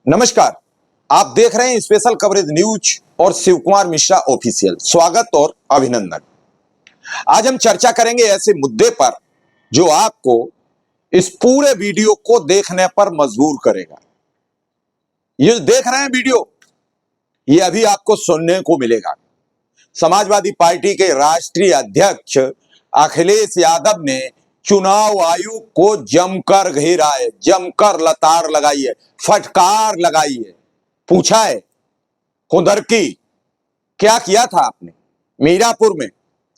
नमस्कार, आप देख रहे हैं स्पेशल कवरेज न्यूज और शिव कुमार मिश्रा ऑफिशियल। स्वागत और अभिनंदन। आज हम चर्चा करेंगे ऐसे मुद्दे पर जो आपको इस पूरे वीडियो को देखने पर मजबूर करेगा। ये देख रहे हैं वीडियो, ये अभी आपको सुनने को मिलेगा। समाजवादी पार्टी के राष्ट्रीय अध्यक्ष अखिलेश यादव ने चुनाव आयोग को जमकर घेरा है, जमकर लताड़ लगाई है, फटकार लगाई है। पूछा है खुदरकी, क्या किया था आपने मीरापुर में,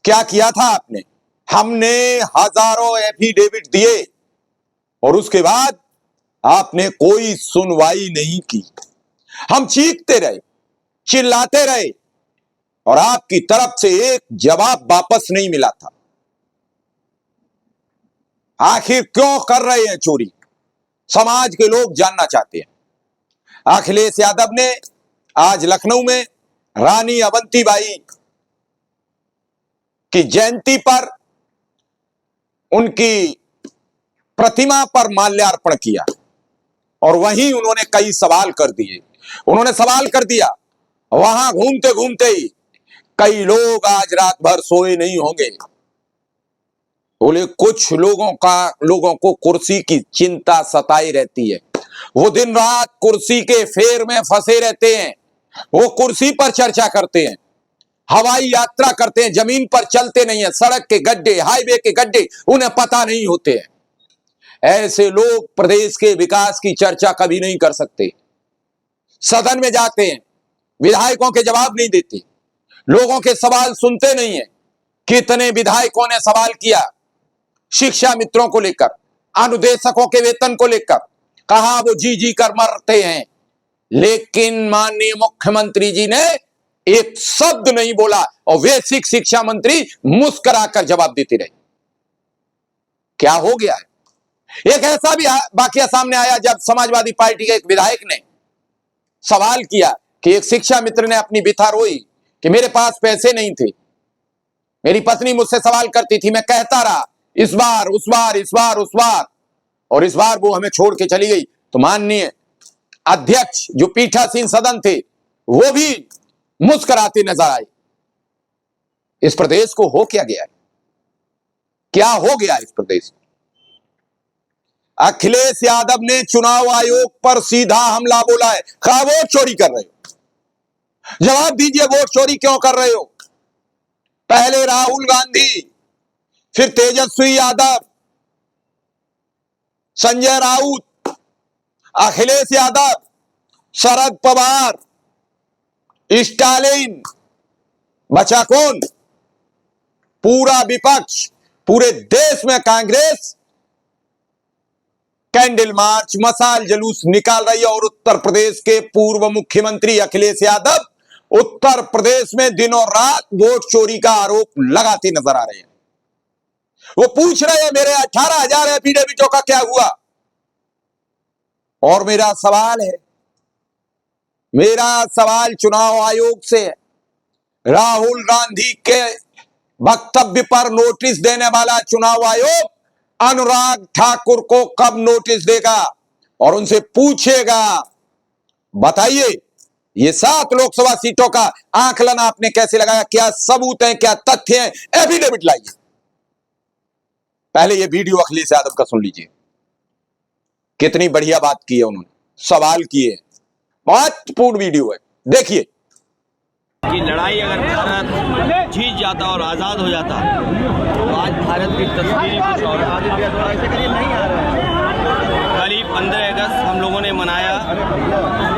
क्या किया था आपने? हमने हजारों एफिडेविट दिए और उसके बाद आपने कोई सुनवाई नहीं की। हम चीखते रहे, चिल्लाते रहे और आपकी तरफ से एक जवाब वापस नहीं मिला था। आखिर क्यों कर रहे हैं चोरी? समाज के लोग जानना चाहते हैं। अखिलेश यादव ने आज लखनऊ में रानी अवंतीबाई की जयंती पर उनकी प्रतिमा पर माल्यार्पण किया और वहीं उन्होंने कई सवाल कर दिए। उन्होंने सवाल कर दिया, वहां घूमते घूमते ही कई लोग आज रात भर सोए नहीं होंगे। बोले कुछ लोगों को कुर्सी की चिंता सताई रहती है, वो दिन रात कुर्सी के फेर में फंसे रहते हैं, वो कुर्सी पर चर्चा करते हैं, हवाई यात्रा करते हैं, जमीन पर चलते नहीं है, सड़क के गड्ढे, हाईवे के गड्ढे उन्हें पता नहीं होते हैं। ऐसे लोग प्रदेश के विकास की चर्चा कभी नहीं कर सकते। सदन में जाते हैं, विधायकों के जवाब नहीं देते, लोगों के सवाल सुनते नहीं है। कितने विधायकों ने सवाल किया शिक्षा मित्रों को लेकर, अनुदेशकों के वेतन को लेकर, कहा वो जी जी कर मरते हैं, लेकिन माननीय मुख्यमंत्री जी ने एक शब्द नहीं बोला और बेसिक शिक्षा मंत्री मुस्कुराकर जवाब देते रहे। क्या हो गया है? एक ऐसा भी वाकया सामने आया जब समाजवादी पार्टी के एक विधायक ने सवाल किया कि एक शिक्षा मित्र ने अपनी बिथा रोई कि मेरे पास पैसे नहीं थे, मेरी पत्नी मुझसे सवाल करती थी, मैं कहता रहा इस बार उस बार, इस बार उस बार, और इस बार वो हमें छोड़ के चली गई। तो माननीय अध्यक्ष जो पीठासीन सदन थे वो भी मुस्कुराते नजर आए। इस प्रदेश को हो क्या गया है? क्या हो गया इस प्रदेश को? अखिलेश यादव ने चुनाव आयोग पर सीधा हमला बोला है। कहा वोट चोरी कर रहे हो, जवाब दीजिए, वोट चोरी क्यों कर रहे हो? पहले राहुल गांधी, फिर तेजस्वी यादव, संजय राउत, अखिलेश यादव, शरद पवार, स्टालिन, बचा कौन? पूरा विपक्ष, पूरे देश में कांग्रेस कैंडल मार्च, मशाल जुलूस निकाल रही है और उत्तर प्रदेश के पूर्व मुख्यमंत्री अखिलेश यादव उत्तर प्रदेश में दिनों रात वोट चोरी का आरोप लगाते नजर आ रहे हैं। वो पूछ रहे हैं मेरे 18,000 एफिडेविटों का क्या हुआ? और मेरा सवाल चुनाव आयोग से है। राहुल गांधी के वक्तव्य पर नोटिस देने वाला चुनाव आयोग अनुराग ठाकुर को कब नोटिस देगा और उनसे पूछेगा, बताइए ये 7 लोकसभा सीटों का आकलन आपने कैसे लगाया, क्या सबूत है, क्या तथ्य है, एफिडेविट लाइए। पहले ये वीडियो अखिलेश यादव का सुन लीजिए, कितनी बढ़िया बात की है उन्होंने, सवाल किए, महत्वपूर्ण वीडियो है, देखिए। कि लड़ाई अगर भारत जीत जाता और आज़ाद हो जाता तो आज भारत की तस्वीर कुछ और कल ही 15 अगस्त हम लोगों ने मनाया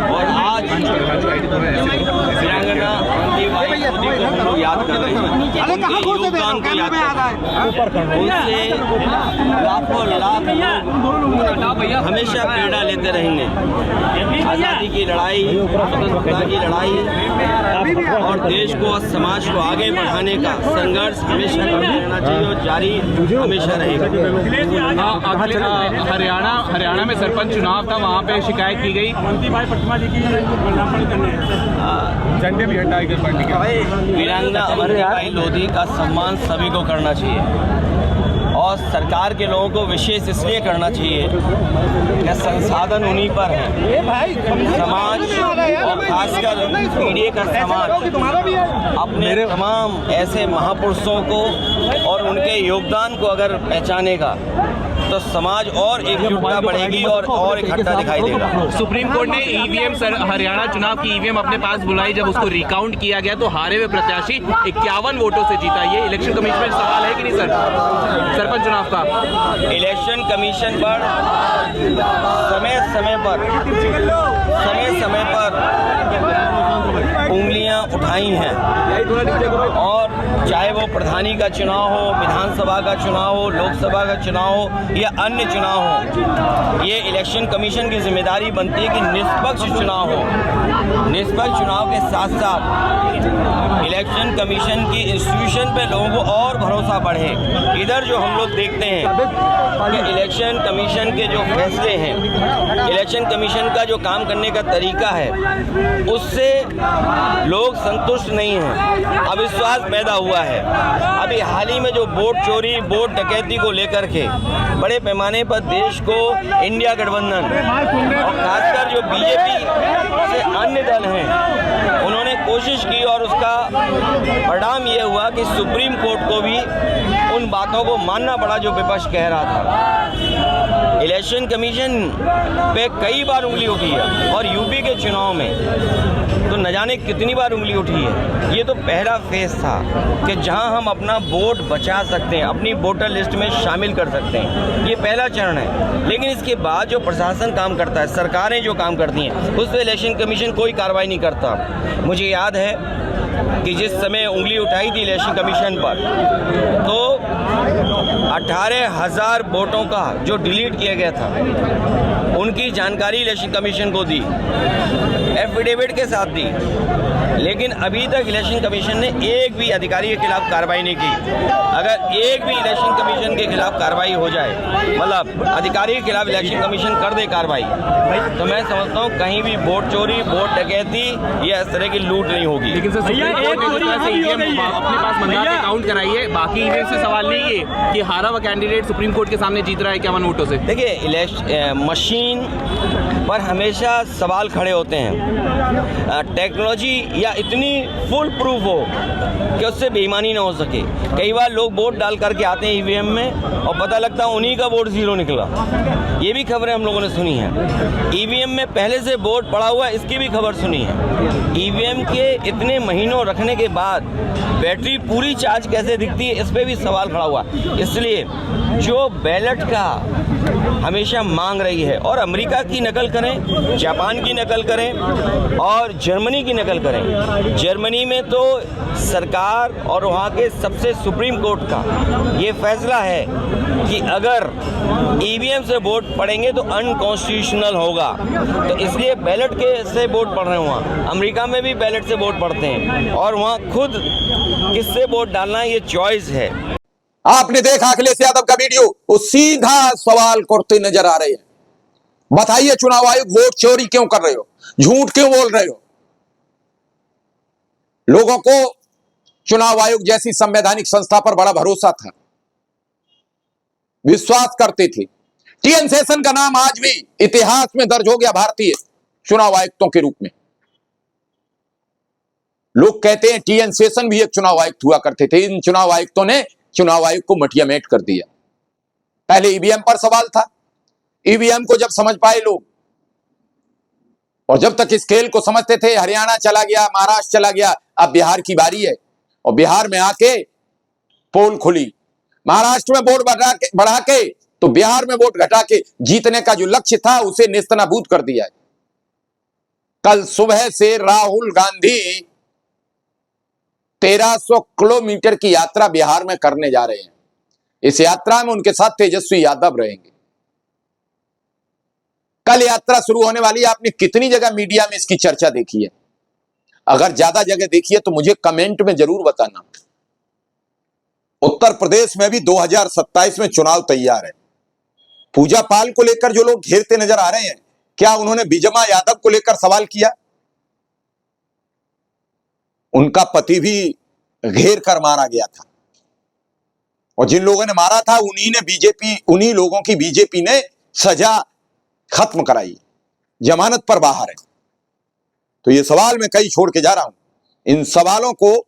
और आज वीरांगना अवंतीबाई को हम लोग याद कर रहे हैं, उनके योगदान को याद कर रहे हैं। उनसे लाखों लाख लोग हमेशा प्रेरणा लेते रहेंगे। आज़ादी की लड़ाई, स्वतंत्रता की लड़ाई और देश को और समाज को आगे बढ़ाने का संघर्ष हमेशा रहना चाहिए और जारी हमेशा रहेगा। हरियाणा में सरपंच चुनाव था, वहाँ पे शिकायत की गई, प्रतिमा जी की झंडे भी हटाए गए पार्टी के। वीरांगना अवंतीबाई लोधी का सम्मान सभी को करना चाहिए और सरकार के लोगों को विशेष इसलिए करना चाहिए कि संसाधन उन्हीं पर हैं। समाज और खासकर मीडिया का समाज अपने तमाम ऐसे महापुरुषों को और उनके योगदान को अगर पहचानेगा तो समाज और एकजुटता बढ़ेगी और इकट्ठा दिखाई देगा। सुप्रीम कोर्ट ने ईवीएम हरियाणा चुनाव की ईवीएम अपने पास बुलाई, जब उसको रिकाउंट किया गया तो हारे हुए प्रत्याशी 51 वोटों से जीता। ये इलेक्शन कमीशन में सवाल है कि नहीं सर, सरपंच चुनाव का? इलेक्शन कमीशन पर समय समय पर उंगलियां उठाई हैं, और चाहे वो प्रधानी का चुनाव हो, विधानसभा का चुनाव हो, लोकसभा का चुनाव हो या अन्य चुनाव हो, ये इलेक्शन कमीशन की जिम्मेदारी बनती है कि निष्पक्ष चुनाव हो। निष्पक्ष चुनाव के साथ साथ इलेक्शन कमीशन की इंस्टीट्यूशन पे लोगों को और भरोसा बढ़े। इधर जो हम लोग देखते हैं कि इलेक्शन कमीशन के जो फैसले हैं, इलेक्शन कमीशन का जो काम करने का तरीका है, उससे लोग संतुष्ट नहीं हैं, अविश्वास पैदा हुआ है। अभी हाल ही में जो वोट चोरी, वोट डकैती को लेकर के बड़े पैमाने पर देश को इंडिया गठबंधन और खासकर जो बीजेपी से अन्य दल हैं, उन्होंने कोशिश की और उसका परिणाम ये हुआ कि सुप्रीम कोर्ट को भी उन बातों को मानना पड़ा जो विपक्ष कह रहा था। इलेक्शन कमीशन पे कई बार उंगली उठी है और यूपी के चुनाव में तो न जाने कितनी बार उंगली उठी है। ये तो पहला फेज था कि जहां हम अपना वोट बचा सकते हैं, अपनी वोटर लिस्ट में शामिल कर सकते हैं, ये पहला चरण है। लेकिन इसके बाद जो प्रशासन काम करता है, सरकारें जो काम करती हैं, उस पर इलेक्शन कमीशन कोई कार्रवाई नहीं करता। मुझे याद है कि जिस समय उंगली उठाई थी इलेक्शन कमीशन पर, तो 18,000 वोटों का जो डिलीट किया गया था, उनकी जानकारी इलेक्शन कमीशन को दी, एफिडेविट के साथ दी। लेकिन अभी तक इलेक्शन कमीशन ने एक भी अधिकारी के खिलाफ कार्रवाई नहीं की। अगर एक भी इलेक्शन कमीशन के खिलाफ कार्रवाई हो जाए, मतलब अधिकारी के खिलाफ इलेक्शन कमीशन कर दे कार्रवाई, तो मैं समझता हूँ कहीं भी वोट चोरी, वोट डकैती या इस तरह की लूट नहीं होगी। लेकिन सर अपने पास मंदार काउंट कराइए, बाकी ईवीएम से सवाल नहीं है कि हारा हुआ कैंडिडेट सुप्रीम कोर्ट के सामने जीत रहा है 51 वोटों से। देखिए, इलेक्शन मशीन पर हमेशा सवाल खड़े होते हैं। टेक्नोलॉजी या इतनी फुल प्रूफ हो कि उससे बेईमानी ना हो सके। कई बार लोग वोट डाल करके आते हैं ईवीएम में और पता लगता है उन्हीं का वोट जीरो निकला। ये भी खबरें हम लोगों ने सुनी हैं। ईवीएम में पहले से वोट पड़ा हुआ, इसकी भी खबर सुनी है। ईवीएम के इतने महीनों रखने के बाद बैटरी पूरी चार्ज कैसे दिखती है, इस पर भी सवाल खड़ा हुआ। इसलिए जो बैलेट का हमेशा मांग रही है, और अमेरिका की नकल करें, जापान की नकल करें और जर्मनी की नकल करें। जर्मनी में तो सरकार और वहाँ के सबसे सुप्रीम कोर्ट का ये फैसला है कि अगर ईवीएम से वोट पड़ेंगे तो अनकॉन्स्टिट्यूशनल होगा, तो इसलिए बैलेट के से वोट पड़ रहे हैं। वहाँ अमेरिका में भी बैलेट से वोट पड़ते हैं और वहाँ खुद किससे वोट डालना है ये चॉइस है। आपने देखा अखिलेश यादव का वीडियो, वो सीधा सवाल करते नजर आ रहे हैं। बताइए चुनाव आयोग वोट चोरी क्यों कर रहे हो, झूठ क्यों बोल रहे हो? लोगों को चुनाव आयोग जैसी संवैधानिक संस्था पर बड़ा भरोसा था, विश्वास करते थे। टीएन शेषन का नाम आज भी इतिहास में दर्ज हो गया भारतीय चुनाव आयुक्तों के रूप में। लोग कहते हैं टीएन शेषन भी एक चुनाव आयुक्त हुआ करते थे। इन चुनाव आयुक्तों ने चुनाव आयोग को मटियामेट कर दिया। पहले ईवीएम पर सवाल था, ईवीएम को जब समझ पाए लोग, और जब तक इस खेल को समझते थे, हरियाणा चला गया, महाराष्ट्र चला गया, अब बिहार की बारी है। और बिहार में आके पोल खुली, महाराष्ट्र में वोट बढ़ा के तो बिहार में वोट घटा के जीतने का जो लक्ष्य था उसे नेस्तनाबूद कर दिया है। कल सुबह से राहुल गांधी 1300 किलोमीटर की यात्रा बिहार में करने जा रहे हैं। इस यात्रा में उनके साथ तेजस्वी यादव रहेंगे। कल यात्रा शुरू होने वाली है। आपने कितनी जगह मीडिया में इसकी चर्चा देखी है? अगर ज्यादा जगह देखी है तो मुझे कमेंट में जरूर बताना। उत्तर प्रदेश में भी 2027 में चुनाव तैयार है। पूजा पाल को लेकर जो लोग घेरते नजर आ रहे हैं, क्या उन्होंने बिजमा यादव को लेकर सवाल किया? उनका पति भी घेर कर मारा गया था। और जिन लोगों ने मारा था उन्हीं लोगों की बीजेपी ने सजा खत्म कराई, जमानत पर बाहर है। तो ये सवाल मैं कई छोड़ के जा रहा हूं। इन सवालों को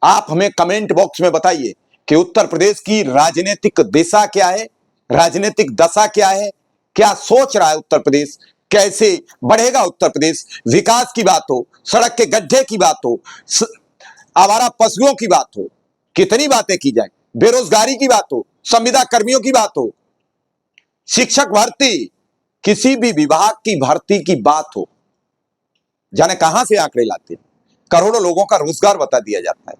आप हमें कमेंट बॉक्स में बताइए कि उत्तर प्रदेश की राजनीतिक दिशा क्या है, राजनीतिक दशा क्या है, क्या सोच रहा है उत्तर प्रदेश, कैसे बढ़ेगा उत्तर प्रदेश। विकास की बात हो, सड़क के गड्ढे की बात हो, आवारा पशुओं की बात हो, कितनी बातें की जाए, बेरोजगारी की बात हो, संविदा कर्मियों की बात हो, शिक्षक भर्ती, किसी भी विभाग की भर्ती की बात हो, जाने कहां से आंकड़े लाते हैं। करोड़ों लोगों का रोजगार बता दिया जाता है,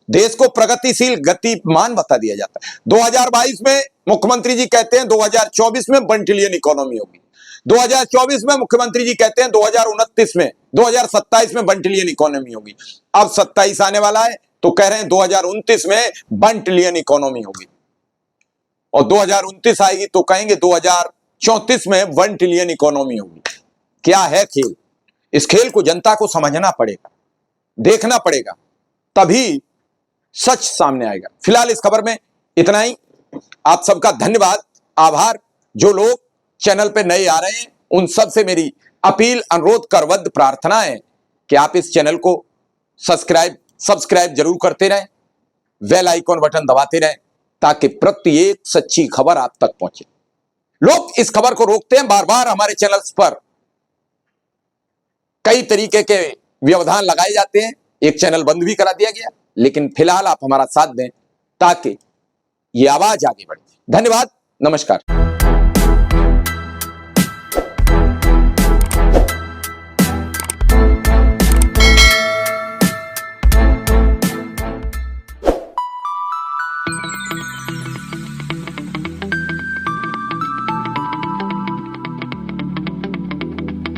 देश को प्रगतिशील गतिमान बता दिया जाता है। 2022 में मुख्यमंत्री जी कहते हैं 2024 में 1 ट्रिलियन इकोनॉमी होगी, 2024 में मुख्यमंत्री जी कहते हैं 2027 में 1 ट्रिलियन इकोनॉमी होगी। अब 27 आने वाला है तो कह रहे हैं 2029 में 1 ट्रिलियन इकोनॉमी होगी, और 2029 आएगी तो कहेंगे 2034 में 1 ट्रिलियन इकोनॉमी होगी। क्या है खेल? इस खेल को जनता को समझना पड़ेगा, देखना पड़ेगा, तभी सच सामने आएगा। फिलहाल इस खबर में इतना ही। आप सबका धन्यवाद, आभार। जो लोग चैनल पे नए आ रहे हैं उन सब से मेरी अपील, अनुरोध, करवद्ध प्रार्थना है कि आप इस चैनल को सब्सक्राइब जरूर करते रहें, बेल आइकॉन बटन दबाते रहें, ताकि प्रत्येक सच्ची खबर आप तक पहुंचे। लोग इस खबर को रोकते हैं, बार बार हमारे चैनल्स पर कई तरीके के व्यवधान लगाए जाते हैं, एक चैनल बंद भी करा दिया गया, लेकिन फिलहाल आप हमारा साथ दें ताकि ये आवाज आगे बढ़े। धन्यवाद, नमस्कार।